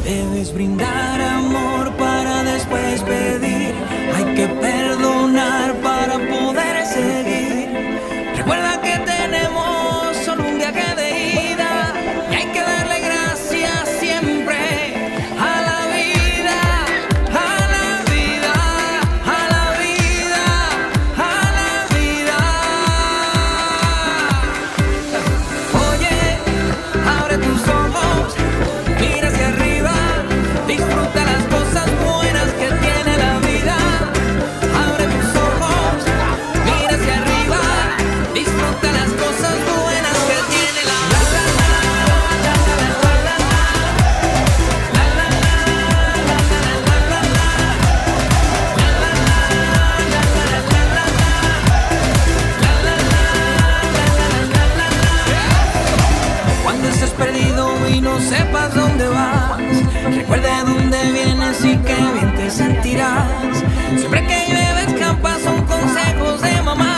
Debes brindar amor para después pedir. Hay que perdonar para poder seguir. Recuerda que tenemos solo un viaje de ida y hay que darle gracias siempre a la vida, a la vida, a la vida, a la vida. Oye, abre tus ojos, mira hacia arriba. Disfruta las cosas buenas que tiene la vida. Abre tus ojos, mira hacia arriba. Disfruta las cosas buenas que tiene la vida. Cuando estés perdido y no sepas dónde vas, recuerda de dónde vienes y qué bien te sentirás. Siempre que llueve escampa son consejos de mamá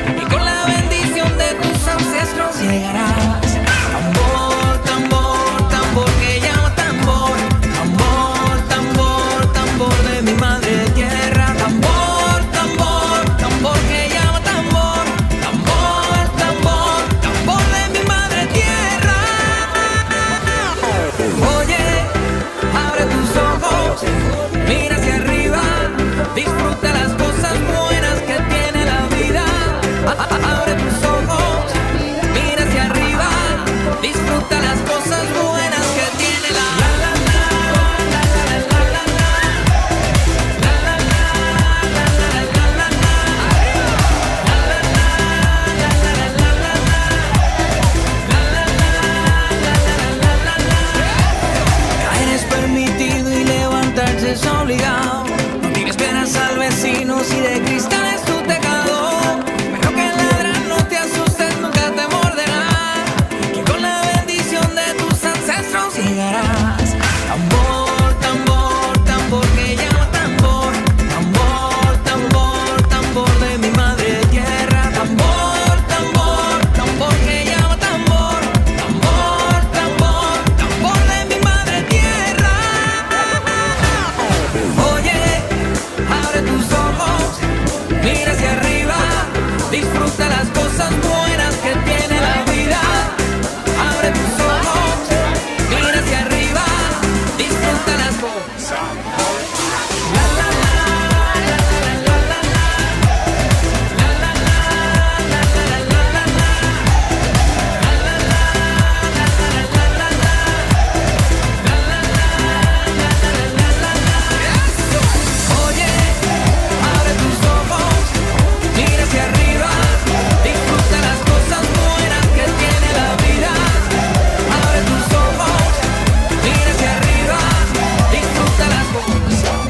y con la bendición de tus ancestros llegarás. Tambor, tambor, tambor que llama tambor. Tambor, tambor, tambor de mi madre tierra. Tambor, tambor, tambor que llama tambor. Tambor, tambor, tambor de mi madre tierra. Oye, abre tus ojos, mira hacia arriba, disfruta las cosas buenas que tiene la vida. Abre tus ojos, mira hacia arriba, disfruta las cosas buenas que tiene la vida. Caer es permitido y levantarse es obligado. No tienes penas al vecino si de cristal es tu tejado. Pero que ladran, no te asustes, nunca te morderá. Que con la bendición de tus ancestros llegarás. Tambor, tambor, tambor que llama tambor. Tambor, tambor, tambor de mi madre tierra. Tambor, tambor, tambor que llama tambor. Tambor, tambor, tambor de mi madre tierra. Oye, abre tus ojos, mira hacia arriba, disfruta las cosas buenas que tiene la vida. Abre tus ojos, mira hacia arriba, disfruta las cosas. La la la, la la la la la, la la la, la la la la la, la la la, la la la la la, la la la, la la la la. Oye, abre tus ojos, mira hacia arriba, disfruta las cosas buenas que tiene la vida. Abre tus ojos, mira hacia arriba, disfruta las cosas.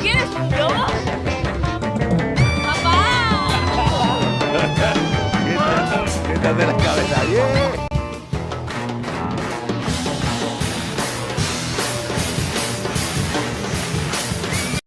¿Quieres yo? ¡Papá! ¿Qué tal de la cabeza? ¡Bien!